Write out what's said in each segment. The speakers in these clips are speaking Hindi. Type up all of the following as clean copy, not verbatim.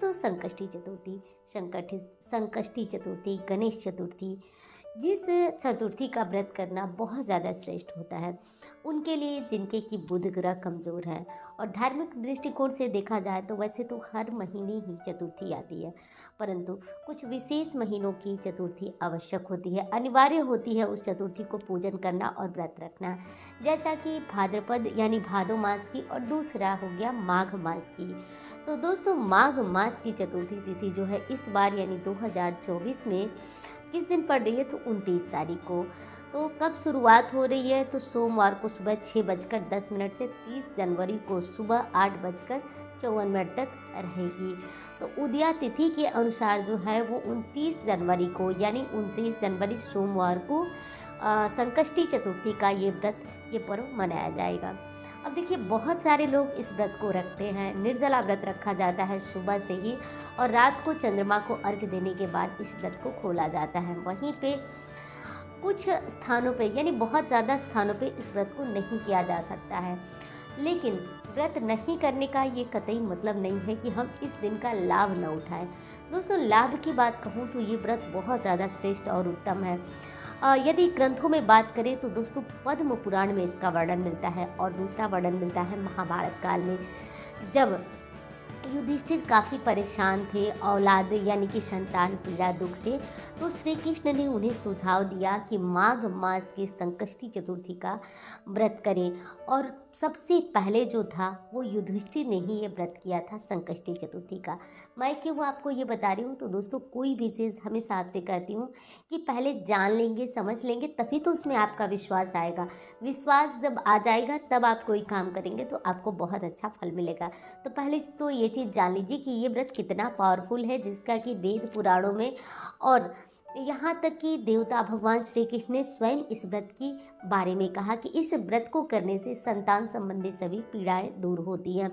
दोस्तों संकष्टी चतुर्थी, गणेश चतुर्थी, जिस चतुर्थी का व्रत करना बहुत ज़्यादा श्रेष्ठ होता है उनके लिए जिनके कि बुध ग्रह कमज़ोर है। और धार्मिक दृष्टिकोण से देखा जाए तो वैसे तो हर महीने ही चतुर्थी आती है, परंतु कुछ विशेष महीनों की चतुर्थी आवश्यक होती है, अनिवार्य होती है उस चतुर्थी को पूजन करना और व्रत रखना। जैसा कि भाद्रपद यानी भादो मास की, और दूसरा हो गया माघ मास की। तो दोस्तों माघ मास की चतुर्थी तिथि जो है इस बार यानी 2024 में किस दिन पड़ रही है, तो 29 तारीख को। तो कब शुरुआत हो रही है, तो सोमवार को सुबह 6:10 से 30 जनवरी को सुबह 8:54 तक रहेगी। तो उदया तिथि के अनुसार जो है वो 29 जनवरी को यानी 29 जनवरी सोमवार को संकष्टी चतुर्थी का ये पर्व मनाया जाएगा। अब देखिए बहुत सारे लोग इस व्रत को रखते हैं। निर्जला व्रत रखा जाता है सुबह से ही, और रात को चंद्रमा को अर्घ्य देने के बाद इस व्रत को खोला जाता है। वहीं पे कुछ स्थानों पे यानी बहुत ज़्यादा स्थानों पे इस व्रत को नहीं किया जा सकता है, लेकिन व्रत नहीं करने का ये कतई मतलब नहीं है कि हम इस दिन का लाभ न उठाएं। दोस्तों लाभ की बात कहूँ तो ये व्रत बहुत ज़्यादा श्रेष्ठ और उत्तम है। यदि ग्रंथों में बात करें तो दोस्तों पद्म पुराण में इसका वर्णन मिलता है, और दूसरा वर्णन मिलता है महाभारत काल में, जब युधिष्ठिर काफ़ी परेशान थे औलाद यानी कि संतान पीड़ा दुख से। तो श्री कृष्ण ने उन्हें सुझाव दिया कि माघ मास की संकष्टी चतुर्थी का व्रत करें, और सबसे पहले जो था वो युधिष्ठिर ने ही ये व्रत किया था संकष्टी चतुर्थी का। मैं क्यों आपको ये बता रही हूँ, तो दोस्तों कोई भी चीज़ हमेशा आपसे कहती हूँ कि पहले जान लेंगे समझ लेंगे तभी तो उसमें आपका विश्वास आएगा। विश्वास जब आ जाएगा तब आप कोई काम करेंगे तो आपको बहुत अच्छा फल मिलेगा। तो पहले तो ये चीज़ जान लीजिए कि ये व्रत कितना पावरफुल है, जिसका कि वेद पुराणों में और यहाँ तक कि देवता भगवान श्री कृष्ण ने स्वयं इस व्रत की बारे में कहा कि इस व्रत को करने से संतान संबंधी सभी पीड़ाएं दूर होती हैं।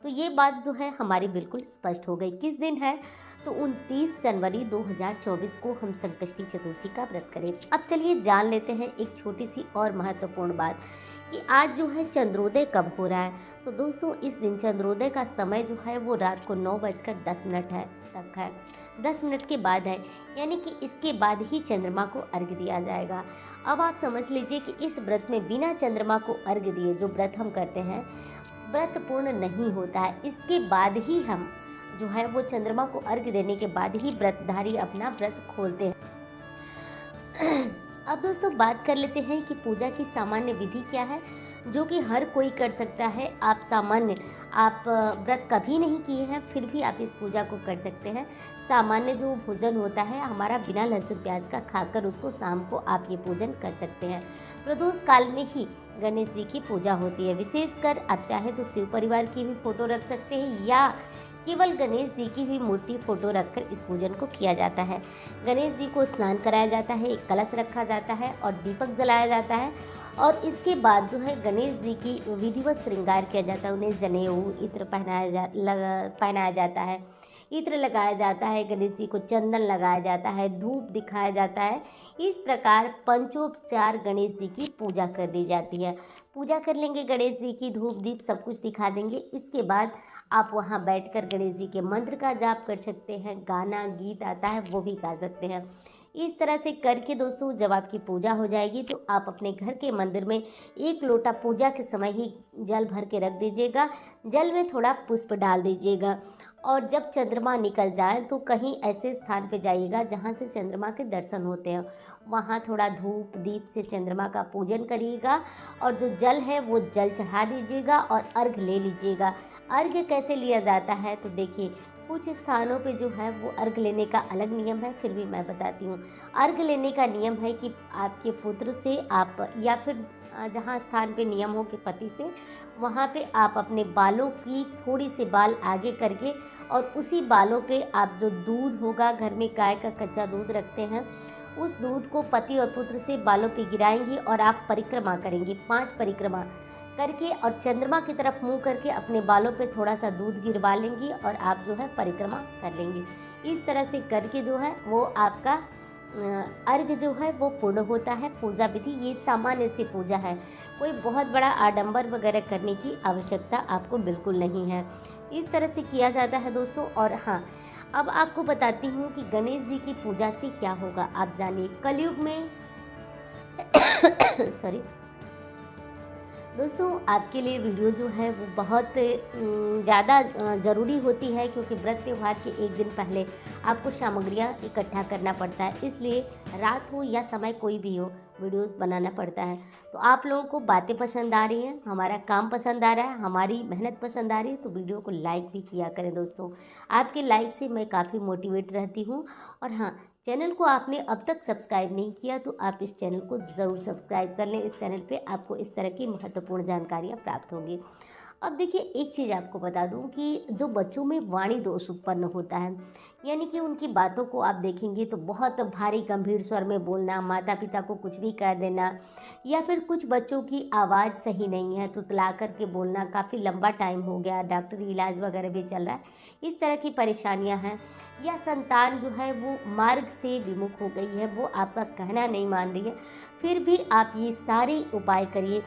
तो ये बात जो है हमारी बिल्कुल स्पष्ट हो गई। किस दिन है, तो 29 जनवरी 2024 को हम संकष्टी चतुर्थी का व्रत करें। अब चलिए जान लेते हैं एक छोटी सी और महत्वपूर्ण बात कि आज जो है चंद्रोदय कब हो रहा है। तो दोस्तों इस दिन चंद्रोदय का समय जो है वो रात को 9:10 तक है, 10 मिनट के बाद है, यानी कि इसके बाद ही चंद्रमा को अर्घ्य दिया जाएगा। अब आप समझ लीजिए कि इस व्रत में बिना चंद्रमा को अर्घ्य दिए जो व्रत हम करते हैं व्रत पूर्ण नहीं होता है। इसके बाद ही हम जो है वो चंद्रमा को अर्घ्य देने के बाद ही व्रतधारी अपना व्रत खोलते हैं। अब दोस्तों बात कर लेते हैं कि पूजा की सामान्य विधि क्या है, जो कि हर कोई कर सकता है। आप व्रत कभी नहीं किए हैं फिर भी आप इस पूजा को कर सकते हैं। सामान्य जो भोजन होता है हमारा बिना लहसुन प्याज का खाकर उसको शाम को आप ये पूजन कर सकते हैं। प्रदोष काल में ही गणेश जी की पूजा होती है। विशेषकर आप चाहे तो शिव परिवार की भी फोटो रख सकते हैं या केवल गणेश जी की भी मूर्ति फोटो रखकर इस पूजन को किया जाता है। गणेश जी को स्नान कराया जाता है, एक कलश रखा जाता है और दीपक जलाया जाता है, और इसके बाद जो है गणेश जी की विधिवत श्रृंगार किया जाता है। उन्हें जनेऊ इत्र पहनाया जाता है, इत्र लगाया जाता है, गणेश जी को चंदन लगाया जाता है, धूप दिखाया जाता है। इस प्रकार पंचोपचार गणेश जी की पूजा कर दी जाती है। पूजा कर लेंगे गणेश जी की, धूप दीप सब कुछ दिखा देंगे। इसके बाद आप वहाँ बैठकर गणेश जी के मंत्र का जाप कर सकते हैं, गाना गीत आता है वो भी गा सकते हैं। इस तरह से करके दोस्तों जब आपकी पूजा हो जाएगी तो आप अपने घर के मंदिर में 1 लोटा पूजा के समय ही जल भर के रख दीजिएगा। जल में थोड़ा पुष्प डाल दीजिएगा, और जब चंद्रमा निकल जाए तो कहीं ऐसे स्थान पे जाइएगा जहाँ से चंद्रमा के दर्शन होते हैं। वहाँ थोड़ा धूप दीप से चंद्रमा का पूजन करिएगा, और जो जल है वो जल चढ़ा दीजिएगा और अर्घ्य ले लीजिएगा। अर्घ्य कैसे लिया जाता है, तो देखिए कुछ स्थानों पे जो है वो अर्घ्य लेने का अलग नियम है, फिर भी मैं बताती हूँ। अर्घ्य लेने का नियम है कि आपके पुत्र से आप, या फिर जहाँ स्थान पे नियम हो कि पति से, वहाँ पे आप अपने बालों की थोड़ी से बाल आगे करके, और उसी बालों पे आप जो दूध होगा, घर में गाय का कच्चा दूध रखते हैं, उस दूध को पति और पुत्र से बालों पे गिराएंगी और आप परिक्रमा करेंगी। 5 परिक्रमा करके और चंद्रमा की तरफ मुंह करके अपने बालों पे थोड़ा सा दूध गिरवा लेंगी और आप जो है परिक्रमा कर लेंगी। इस तरह से करके जो है वो आपका अर्घ जो है वो पूर्ण होता है। पूजा विधि ये सामान्य सी पूजा है, कोई बहुत बड़ा आडंबर वगैरह करने की आवश्यकता आपको बिल्कुल नहीं है। इस तरह से किया जाता है दोस्तों। और हाँ, अब आपको बताती हूँ कि गणेश जी की पूजा से क्या होगा, आप जानिए। कलयुग में सॉरी दोस्तों, आपके लिए वीडियो जो है वो बहुत ज़्यादा ज़रूरी होती है, क्योंकि व्रत त्यौहार के एक दिन पहले आपको सामग्रियाँ इकट्ठा करना पड़ता है। इसलिए रात हो या समय कोई भी हो, वीडियोस बनाना पड़ता है। तो आप लोगों को बातें पसंद आ रही हैं, हमारा काम पसंद आ रहा है, हमारी मेहनत पसंद आ रही है, तो वीडियो को लाइक भी किया करें दोस्तों। आपके लाइक से मैं काफ़ी मोटिवेट रहती हूँ। और हाँ, चैनल को आपने अब तक सब्सक्राइब नहीं किया तो आप इस चैनल को ज़रूर सब्सक्राइब कर लें। इस चैनल पे आपको इस तरह की महत्वपूर्ण जानकारियाँ प्राप्त होंगी। अब देखिए, एक चीज़ आपको बता दूं कि जो बच्चों में वाणी दोष उत्पन्न होता है, यानी कि उनकी बातों को आप देखेंगे तो बहुत भारी गंभीर स्वर में बोलना, माता पिता को कुछ भी कह देना, या फिर कुछ बच्चों की आवाज़ सही नहीं है तुतला करके बोलना, काफ़ी लंबा टाइम हो गया, डॉक्टरी इलाज वगैरह भी चल रहा है, इस तरह की परेशानियां हैं। या संतान जो है वो मार्ग से विमुख हो गई है, वो आपका कहना नहीं मान रही है, फिर भी आप ये सारे उपाय करिए।